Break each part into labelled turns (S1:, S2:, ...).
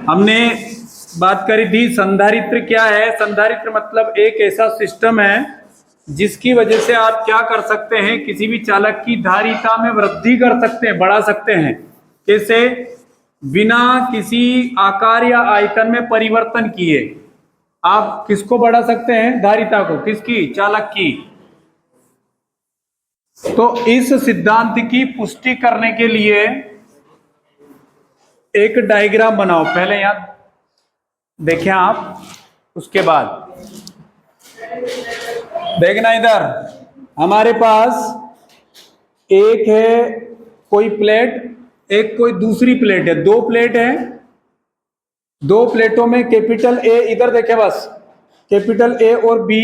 S1: हमने बात करी थी संधारित्र क्या है। संधारित्र मतलब एक ऐसा सिस्टम है जिसकी वजह से आप क्या कर सकते हैं, किसी भी चालक की धारिता में वृद्धि कर सकते हैं, बढ़ा सकते हैं। कैसे? बिना किसी आकार या आयतन में परिवर्तन किए आप किसको बढ़ा सकते हैं? धारिता को। किसकी? चालक की। तो इस सिद्धांत की पुष्टि करने के लिए एक डायग्राम बनाओ। पहले यहां देखें आप, उसके बाद देखना इधर। हमारे पास एक है कोई प्लेट, एक कोई दूसरी प्लेट है। दो प्लेट है, दो प्लेटों में कैपिटल ए, इधर देखें बस, कैपिटल ए और बी।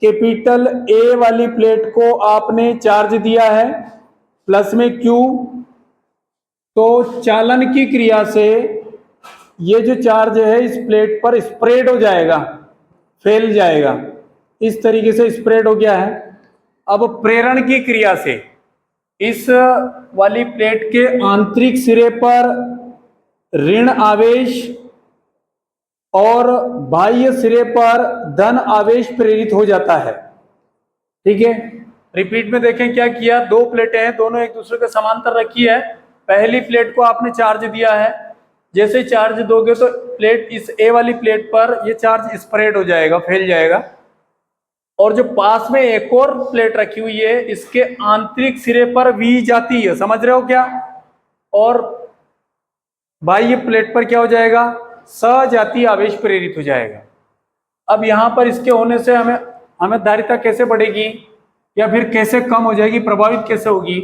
S1: कैपिटल ए वाली प्लेट को आपने चार्ज दिया है प्लस में क्यू। तो चालन की क्रिया से ये जो चार्ज है इस प्लेट पर स्प्रेड हो जाएगा, फैल जाएगा। इस तरीके से स्प्रेड हो गया है। अब प्रेरण की क्रिया से इस वाली प्लेट के आंतरिक सिरे पर ऋण आवेश और बाह्य सिरे पर धन आवेश प्रेरित हो जाता है। ठीक है, रिपीट में देखें क्या किया। दो प्लेटें हैं, दोनों एक दूसरे के समांतर रखी है। पहली प्लेट को आपने चार्ज दिया है, जैसे चार्ज दोगे तो प्लेट, इस ए वाली प्लेट पर ये चार्ज स्प्रेड हो जाएगा, फैल जाएगा। और जो पास में एक और प्लेट रखी हुई है, इसके आंतरिक सिरे पर वी जाती है, समझ रहे हो क्या? और बाह्य प्लेट पर क्या हो जाएगा? सजातीय आवेश प्रेरित हो जाएगा। अब यहां पर इसके होने से हमें धारिता कैसे बढ़ेगी या फिर कैसे कम हो जाएगी, प्रभावित कैसे होगी?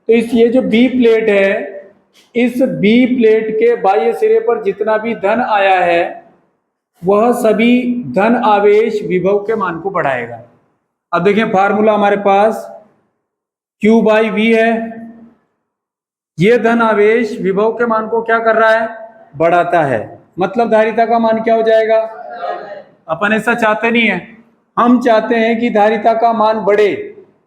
S1: तो ये जो बी प्लेट है, इस बी प्लेट के बाह्य सिरे पर जितना भी धन आया है वह सभी धन आवेश विभव के मान को बढ़ाएगा। अब देखें फार्मूला हमारे पास Q बाई वी है। ये धन आवेश विभव के मान को क्या कर रहा है? बढ़ाता है। मतलब धारिता का मान क्या हो जाएगा? अपन ऐसा चाहते नहीं है, हम चाहते हैं कि धारिता का मान बढ़े,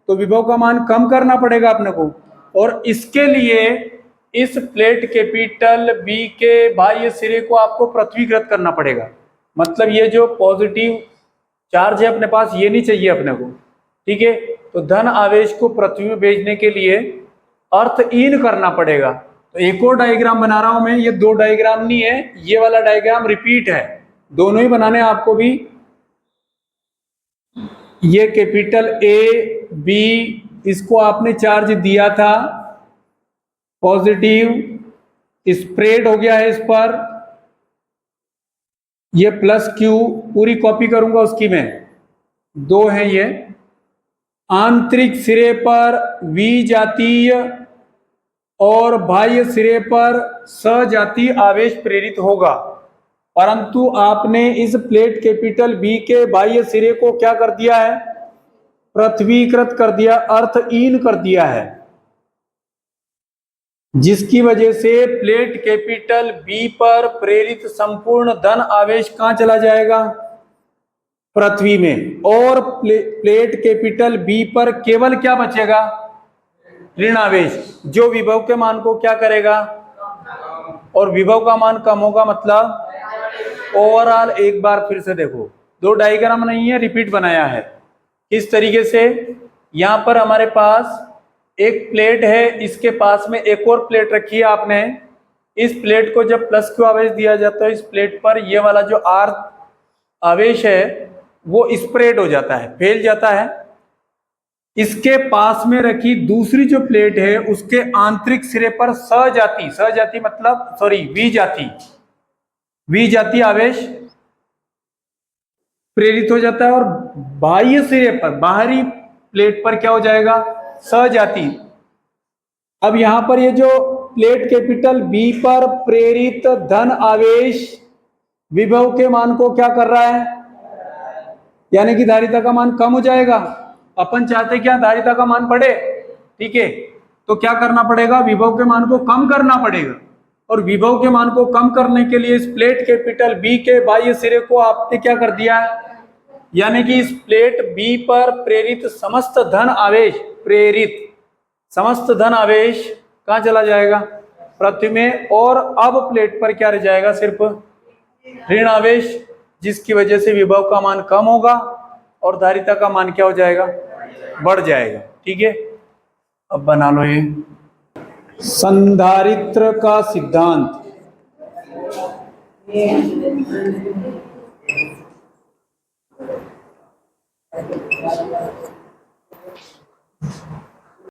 S1: तो विभव का मान कम करना पड़ेगा अपने को। और इसके लिए इस प्लेट कैपिटल बी के बाह्य सिरे को आपको पृथ्वीकृत करना पड़ेगा। मतलब ये जो पॉजिटिव चार्ज है अपने पास, ये नहीं चाहिए अपने को। ठीक है, तो धन आवेश को पृथ्वी में भेजने के लिए अर्थहीन करना पड़ेगा। तो एक और डायग्राम बना रहा हूं मैं, ये दो डायग्राम नहीं है, ये वाला डायग्राम रिपीट है, दोनों ही बनाने आपको भी। ये कैपिटल ए बी, इसको आपने चार्ज दिया था, पॉजिटिव, स्प्रेड हो गया है इस पर। ये प्लस क्यू, पूरी कॉपी करूंगा उसकी मैं, दो है ये। आंतरिक सिरे पर वी जातीय और बाह्य सिरे पर सजातीय आवेश प्रेरित होगा। परंतु आपने इस प्लेट कैपिटल बी के बाह्य सिरे को क्या कर दिया है? पृथ्वीकृत कर दिया, अर्थहीन कर दिया है, जिसकी वजह से प्लेट कैपिटल बी पर प्रेरित संपूर्ण धन आवेश कहां चला जाएगा? पृथ्वी में। और प्लेट कैपिटल बी पर केवल क्या बचेगा? ऋण आवेश, जो विभव के मान को क्या करेगा? और विभव का मान कम होगा। मतलब ओवरऑल एक बार फिर से देखो, दो डायग्राम नहीं है, रिपीट बनाया है। किस तरीके से? यहां पर हमारे पास एक प्लेट है, इसके पास में एक और प्लेट रखी है आपने। इस प्लेट को जब प्लस क्यू आवेश दिया जाता है, इस प्लेट पर ये वाला जो आर आवेश है वो स्प्रेड हो जाता है, फैल जाता है। इसके पास में रखी दूसरी जो प्लेट है, उसके आंतरिक सिरे पर सजाती मतलब वी जाती आवेश प्रेरित हो जाता है। और बाह्य सिरे पर, बाहरी प्लेट पर क्या हो जाएगा? सजाती। अब यहां पर ये जो प्लेट कैपिटल बी पर प्रेरित धन आवेश विभव के मान को क्या कर रहा है? यानी कि धारिता का मान कम हो जाएगा। अपन चाहते क्या? धारिता का मान बढ़े। ठीक है, तो क्या करना पड़ेगा? विभव के मान को कम करना पड़ेगा। और विभव के मान को कम करने के लिए इस प्लेट कैपिटल बी के बाह्य सिरे को आपने क्या कर दिया है? यानी कि इस प्लेट बी पर प्रेरित समस्त धन आवेश कहां चला जाएगा? पृथ्वी में, और अब प्लेट पर क्या रह जाएगा, सिर्फ ऋण आवेश, जिसकी वजह से विभव का मान कम होगा और धारिता का मान क्या हो जाएगा, बढ़ जाएगा। ठीक है, अब बना लो ये संधारित्र का सिद्धांत।